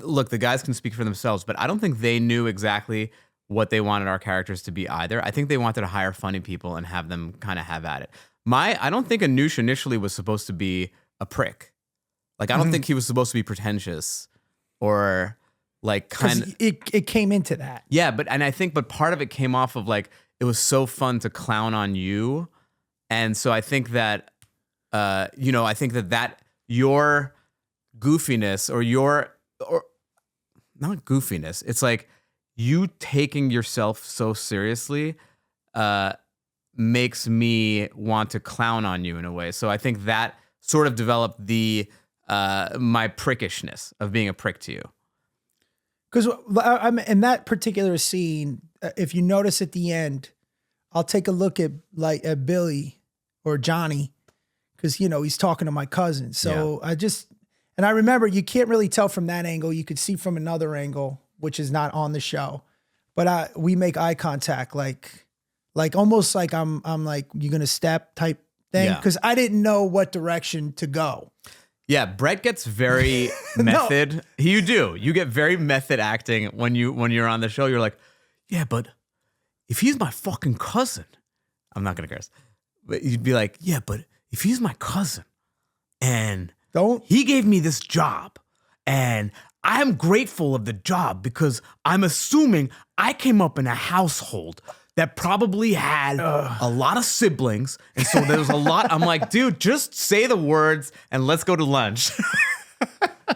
look, the guys can speak for themselves, but I don't think they knew exactly what they wanted our characters to be either. I think they wanted to hire funny people and have them kind of have at it. I don't think Anoush initially was supposed to be a prick. Like, I don't think he was supposed to be pretentious or like kind of. It came into that. Yeah, but part of it came off of like, it was so fun to clown on you. And so I think that, that your goofiness or not goofiness, it's like you taking yourself so seriously makes me want to clown on you in a way. So I think that sort of developed my prickishness of being a prick to you. Because I'm in that particular scene, if you notice at the end, I'll take a look at Billy or Johnny, because he's talking to my cousin. So yeah. I remember you can't really tell from that angle. You could see from another angle, which is not on the show, but we make eye contact, like almost like I'm like, you gonna step type thing, because I didn't know what direction to go. Yeah, Bret gets very method. No. You get very method acting when you're on the show. You're like, yeah, but if he's my fucking cousin, I'm not gonna curse, but you'd be like, yeah, but if he's my cousin and Don't. he gave me this job, and I am grateful of the job because I'm assuming I came up in a household that probably had a lot of siblings, and so there was a lot. I'm like, dude, just say the words and let's go to lunch.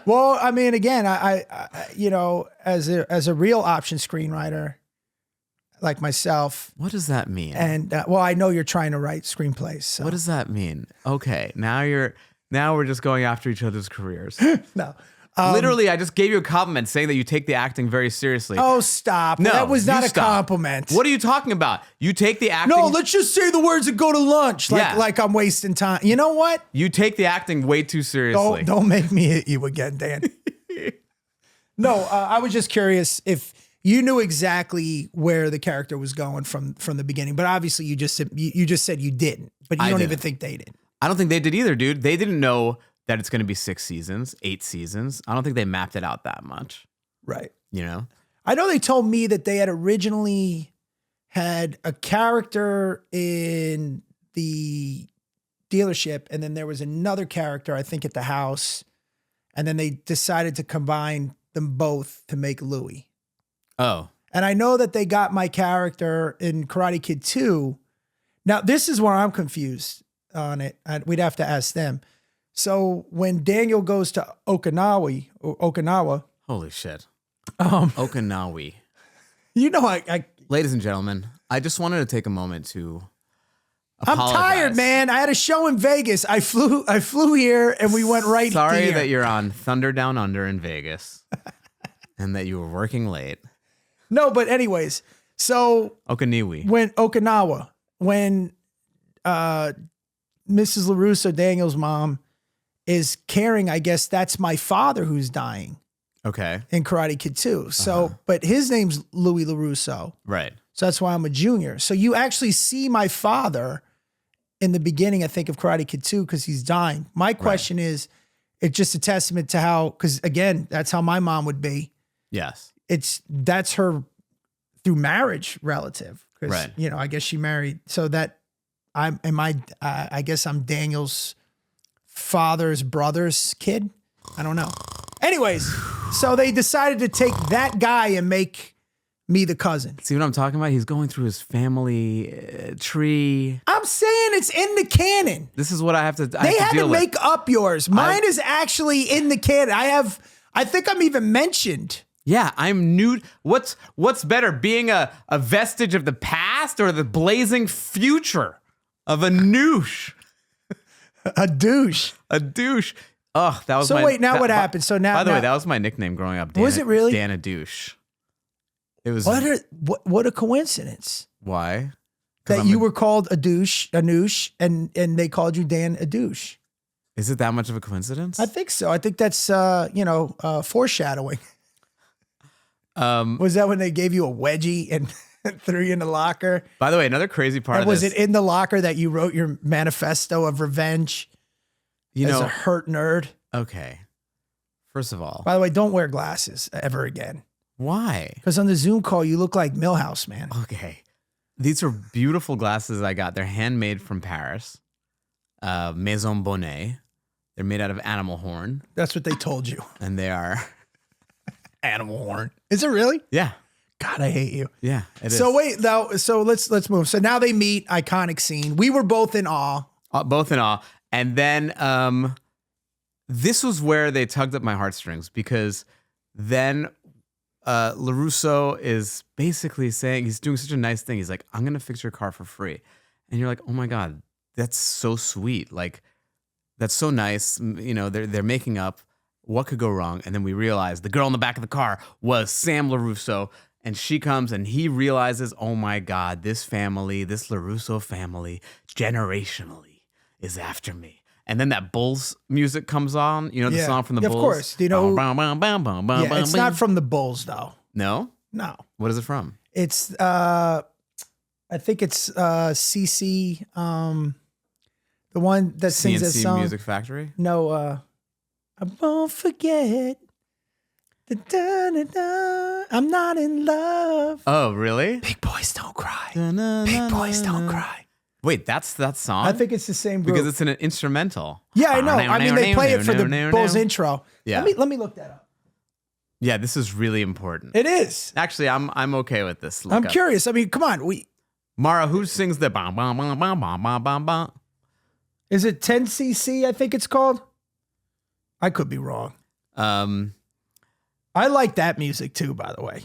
Well, I mean, again, I as a real option screenwriter like myself, What does that mean? and well, I know you're trying to write screenplays. So. What does that mean? Okay, now we're just going after each other's careers. No. Literally, I just gave you a compliment saying that you take the acting very seriously. Oh, stop. No, that was not you a stop. compliment. What are you talking about? You take the acting. No, let's just say the words and go to lunch. Yeah. Like I'm wasting time. You know what? You take the acting way too seriously. Don't make me hit you again, Dan. No, I was just curious if you knew exactly where the character was going from the beginning. But obviously, you just said you didn't. But you don't even think they did. I don't think they did either, dude. They didn't know that it's going to be 6 seasons, 8 seasons. I don't think they mapped it out that much. Right. You know? I know they told me that they had originally had a character in the dealership, and then there was another character, I think, at the house, and then they decided to combine them both to make Louie. Oh. And I know that they got my character in Karate Kid 2. Now, this is where I'm confused on it. We'd have to ask them. So when Daniel goes to Okinawa, Holy shit. Okinawa. you know, I Ladies and gentlemen, I just wanted to take a moment to I'm apologize. tired, man. I had a show in Vegas. I flew here and we went right Sorry here. that you're on Thunder Down Under in Vegas and that you were working late. No, but anyways, so Okinawa. When Mrs. LaRusso, Daniel's mom, is caring, I guess that's my father who's dying Okay. in Karate Kid 2. So, but his name's Louie LaRusso. Right. So that's why I'm a junior. So you actually see my father in the beginning, I think, of Karate Kid 2 because he's dying. My question is, it's just a testament to how, because again, that's how my mom would be. Yes. That's her through marriage relative. Right. You know, I guess she married. So that I guess I'm Daniel's father's brother's kid. I don't know. Anyways, so they decided to take that guy and make me the cousin. See what I'm talking about? He's going through his family tree. I'm saying it's in the canon. This is what I have to They had to make up yours. Mine is actually in the canon. I think I'm even mentioned. Yeah, I'm new. What's better, being a vestige of the past or the blazing future of Anoush? A douche. A douche. Oh, that was So my... wait, now what happened? So now... By the way, that was my nickname growing up. Was it really? Dan Ahdoot. It was... What a coincidence. Why? That you were called Anoush, and they called you Dan Ahdoot. Is it that much of a coincidence? I think so. I think that's, foreshadowing. Was that when they gave you a wedgie and threw you in the locker? By the way, another crazy part And of was this... it in the locker that you wrote your manifesto of revenge as a hurt nerd? Okay. First of all... By the way, don't wear glasses ever again. Why? Because on the Zoom call, you look like Milhouse, man. Okay. These are beautiful glasses I got. They're handmade from Paris. Maison Bonnet. They're made out of animal horn. That's what they told you. And they are... Animal horn. Is it really? Yeah. God, I hate you. Yeah, it is. So wait, now, so let's move. So now they meet, iconic scene. We were both in awe. Both in awe. And then this was where they tugged at my heartstrings because then LaRusso is basically saying, he's doing such a nice thing. He's like, I'm going to fix your car for free. And you're like, oh my God, that's so sweet. Like, that's so nice. You know, they're making up. What could go wrong? And then we realized the girl in the back of the car was Sam LaRusso. And she comes and he realizes, oh my God, this family, this LaRusso family, generationally is after me. And then that Bulls music comes on. You know the song from the Bulls? Of course. Do you know? It's not from the Bulls, though. No? No. What is it from? It's, I think it's CC, the one that sings that CNC song. Music Factory? No, I won't forget. Da-da-da-da. I'm not in love. Oh, really? Big boys don't cry. Big boys don't cry. Wait, that's that song? I think it's the same group. because it's an instrumental. Yeah, I know. I mean, they play it for the Bulls intro. Yeah. Let me look that up. Yeah, this is really important. It is. Actually, I'm okay with this. I'm curious. I mean, come on. Mara, who sings the bam bam bam bam bam bam bam bam? Is it 10cc? I think it's called. I could be wrong. I like that music too, by the way.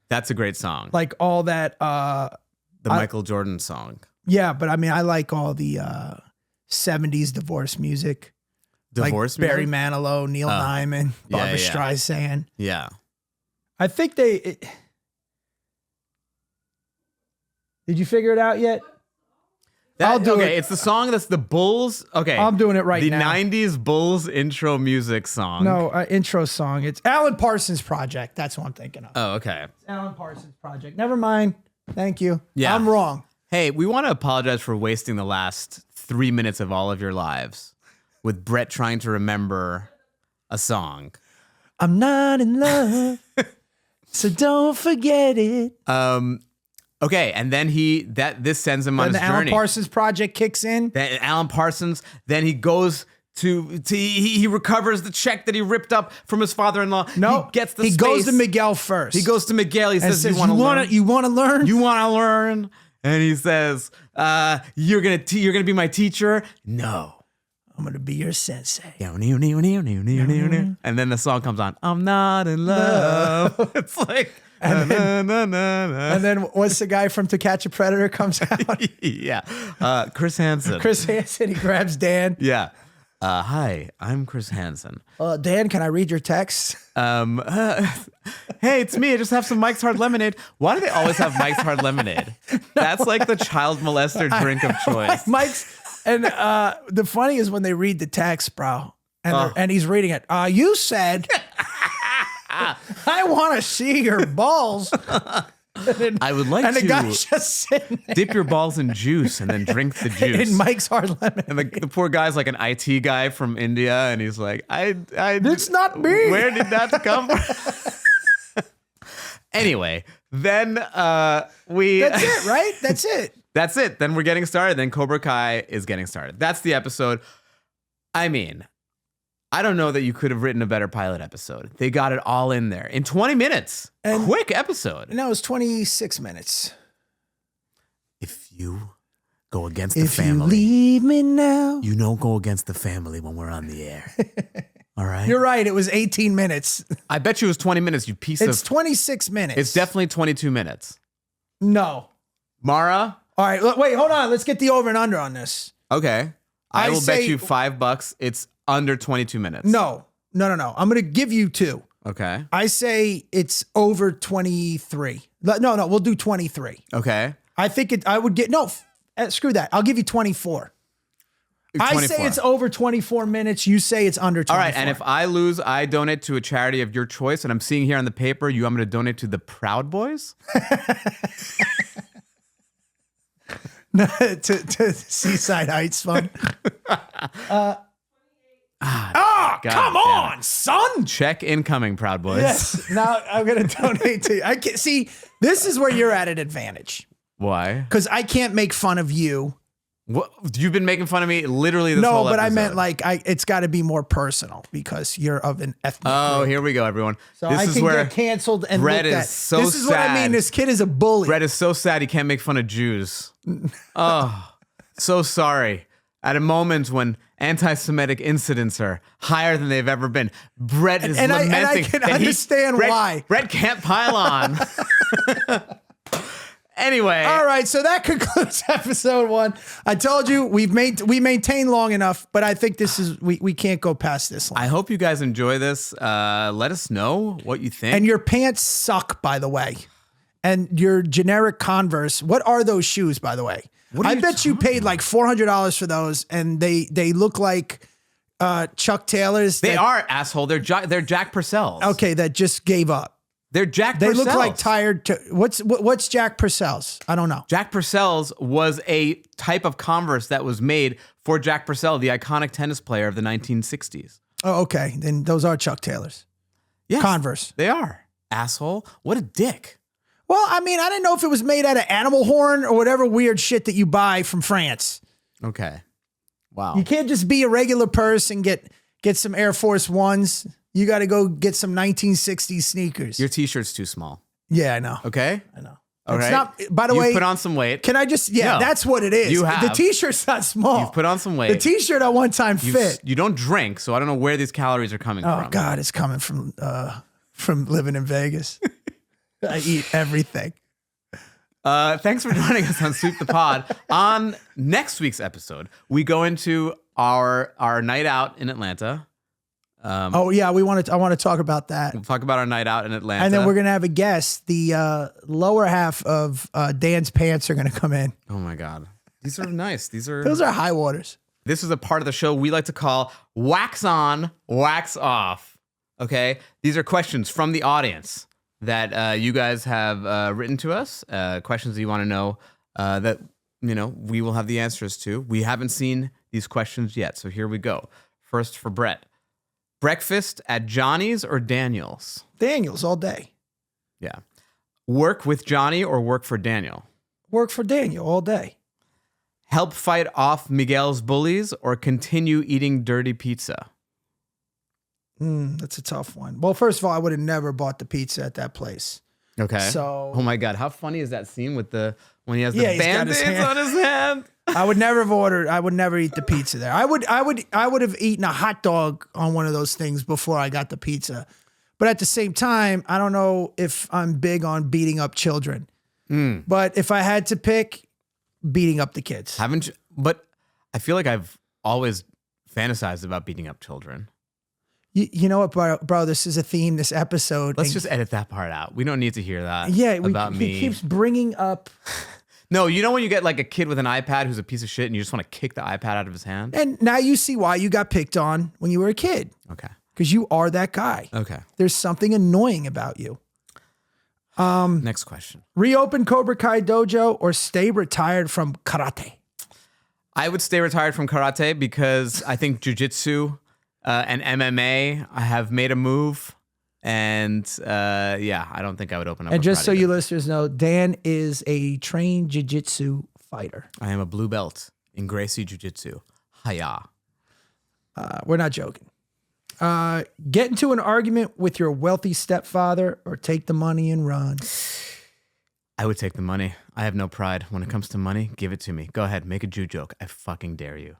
That's a great song. Like all that. The Michael Jordan song. Yeah, but I mean, I like all the 70s divorce music. Divorce like Barry music? Manilow, Neil Diamond, Barbara yeah. Streisand. Yeah. I think did you figure it out yet? I'll do it. It's the song that's the Bulls. Okay. I'm doing it right now. The 90s Bulls intro music song. No, intro song. It's Alan Parsons Project. That's what I'm thinking of. Oh, okay. It's Alan Parsons Project. Never mind. Thank you. Yeah. I'm wrong. Hey, we want to apologize for wasting the last 3 minutes of all of your lives with Bret trying to remember a song. I'm not in love, so don't forget it. Okay, and then this sends him on his the journey. Alan Parsons Project kicks in. Then Alan Parsons, then he goes he recovers the check that he ripped up from his father-in-law. No, he gets the he space. goes to Miguel first. He goes to Miguel. He says, you want to learn? You want want to learn? And he says, you're gonna be my teacher? No. I'm gonna be your sensei. And then the song comes on. I'm not in love. It's like, and then what's the guy from To Catch a Predator comes out? Yeah, Chris Hansen. Chris Hansen. He grabs Dan. Yeah. Hi, I'm Chris Hansen. Dan, can I read your text? Hey, it's me. I just have some Mike's Hard Lemonade. Why do they always have Mike's Hard Lemonade? That's like the child molester drink of choice. Mike's. And the funny is when they read the text, bro, and he's reading it. You said, I want to see your balls. I would like and to the guy's just sitting there. Dip your balls in juice and then drink the juice. In Mike's Hard Lemonade. And the poor guy's like an IT guy from India, and he's like, It's not me. Where did that come from? Anyway, then That's it, right? That's it. That's it. Then we're getting started. Then Cobra Kai is getting started. That's the episode. I mean, I don't know that you could have written a better pilot episode. They got it all in there in 20 minutes. Quick episode. No, it was 26 minutes. If you go against the family. If you leave me now. You don't go against the family when we're on the air. All right? You're right. It was 18 minutes. I bet you it was 20 minutes, you piece of... It's 26 minutes. It's definitely 22 minutes. No. Mara? All right, wait, hold on. Let's get the over and under on this. Okay. I will bet you $5 it's under 22 minutes. No. I'm going to give you 2. Okay. I say it's over 23. No, we'll do 23. Okay. I think I would get, screw that. I'll give you 24. 24. I say it's over 24 minutes. You say it's under 24. All right, and if I lose, I donate to a charity of your choice. And I'm seeing here on the paper, I'm going to donate to the Proud Boys. to Seaside Heights Fund. Come on, son. Check incoming, Proud Boys. Yes. Now I'm going to donate to you. I can see this is where you're at an advantage. Why? Because I can't make fun of you. What? You've been making fun of me literally this whole episode. No, but I meant like it's got to be more personal because you're of an ethnic group. Here we go, everyone. So this I is can where get canceled and Bret looked is at. so This is what I sad. mean. This kid is a bully. Bret is so sad he can't make fun of Jews. Oh, so sorry. At a moment when anti-Semitic incidents are higher than they've ever been, Bret is lamenting. And I can understand why. Bret can't pile on. Anyway. All right, so that concludes episode 1. I told you we maintain long enough, but I think this is we can't go past this long. I hope you guys enjoy this. Let us know what you think. And your pants suck, by the way. And your generic Converse. What are those shoes, by the way? I bet you paid like $400 for those, and they look like Chuck Taylors. They are, asshole. They're Jack Purcell's. Okay, that just gave up. They're Jack They Purcell's. look like tired. What's Jack Purcell's? I don't know. Jack Purcell's was a type of Converse that was made for Jack Purcell, the iconic tennis player of the 1960s. Oh, okay. Then those are Chuck Taylors. Yes, Converse. They are. Asshole. What a dick. Well, I mean, I didn't know if it was made out of animal horn or whatever weird shit that you buy from France. Okay. Wow. You can't just be a regular person, get some Air Force Ones. You got to go get some 1960s sneakers. Your t-shirt's too small. Yeah, I know. Okay. I know. All It's right. not, by the way, put on some weight. can I just, No. that's what it is. You have. The t-shirt's not small. You've put on some weight. The t-shirt at one time fit. You don't drink, so I don't know where these calories are coming Oh from. God, it's coming from living in Vegas. I eat everything. Thanks for joining us on Sweep the Pod. On next week's episode, we go into our night out in Atlanta. Oh yeah, I want to talk about that. We'll talk about our night out in Atlanta. And then we're going to have a guest. The lower half of Dan's pants are going to come in. Oh my God. These are nice. Those are high waters. This is a part of the show we like to call Wax On, Wax Off. Okay? These are questions from the audience that you guys have written to us. Questions that you want to know that, we will have the answers to. We haven't seen these questions yet, so here we go. First for Brett. Breakfast at Johnny's or Daniel's? Daniel's all day. Yeah. Work with Johnny or work for Daniel? Work for Daniel all day. Help fight off Miguel's bullies or continue eating dirty pizza? That's a tough one. Well, first of all, I would have never bought the pizza at that place. Okay. So, oh my God, how funny is that scene with when he has the Yeah, he's got his Band-Aids on his hand? I would never eat the pizza there. I would have eaten a hot dog on one of those things before I got the pizza. But at the same time, I don't know if I'm big on beating up children. But if I had to pick, beating up the kids. Haven't you? But I feel like I've always fantasized about beating up children. You know what, bro? This is a theme this episode. Let's just edit that part out. We don't need to hear that. Yeah, about me. He keeps bringing up. No, you know when you get like a kid with an iPad who's a piece of shit and you just want to kick the iPad out of his hand? And now you see why you got picked on when you were a kid. Okay. Because you are that guy. Okay. There's something annoying about you. Next question. Reopen Cobra Kai dojo or stay retired from karate? I would stay retired from karate because I think jiu-jitsu and MMA have made a move. And I don't think I would open up. And just karate so you then. listeners know, Dan is a trained jiu-jitsu fighter. I am a blue belt in Gracie Jiu-Jitsu. Hiya. We're not joking. Get into an argument with your wealthy stepfather or take the money and run. I would take the money. I have no pride. When it comes to money, give it to me. Go ahead, make a Jew joke. I fucking dare you.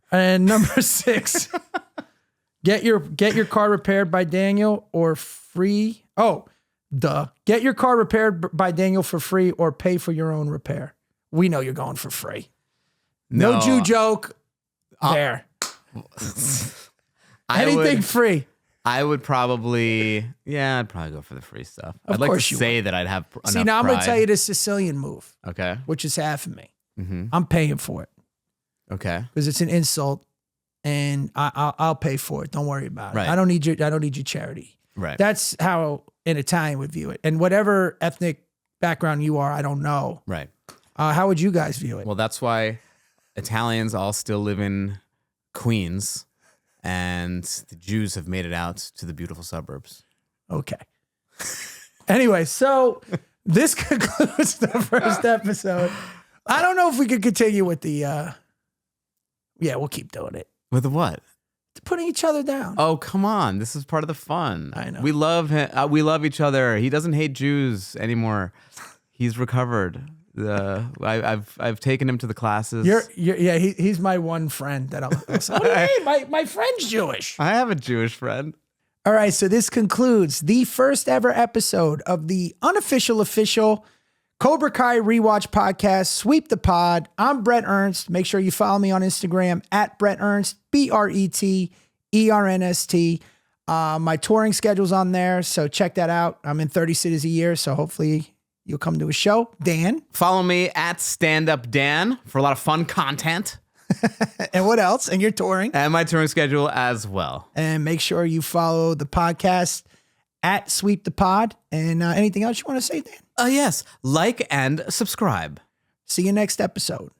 And number 6, get your car repaired by Daniel or free. Get your car repaired by Daniel for free or pay for your own repair. We know you're going for free. No Jew joke. There. Anything free. I would probably, I'd probably go for the free stuff. I'd like to say that I'd have enough See, now I'm going to pride. tell you the Sicilian move. Okay. Which is half of me. Mm-hmm. I'm paying for it. Okay. Because it's an insult, and I'll pay for it. Don't worry about it. Right. I don't need your charity. Right. That's how an Italian would view it. And whatever ethnic background you are, I don't know. Right. How would you guys view it? Well, that's why Italians all still live in Queens, and the Jews have made it out to the beautiful suburbs. Okay. Anyway, so this concludes the first episode. I don't know if we could continue with the. We'll keep doing it. With the what? Putting each other down. Oh, come on. This is part of the fun. I know. We love him. We love each other. He doesn't hate Jews anymore. He's recovered. I've taken him to the classes. He's my one friend that I'll say, what do you mean? My friend's Jewish. I have a Jewish friend. All right, so this concludes the first ever episode of the unofficial official Cobra Kai rewatch podcast, Sweep the Pod. I'm Bret Ernst. Make sure you follow me on Instagram at Bret Ernst, BretErnst. My touring schedule's on there, so check that out. I'm in 30 cities a year, so hopefully you'll come to a show. Dan? Follow me at Stand Up Dan for a lot of fun content. And what else? And you're touring. And my touring schedule as well. And make sure you follow the podcast at Sweep the Pod. And anything else you want to say, Dan? Yes. Like and subscribe. See you next episode.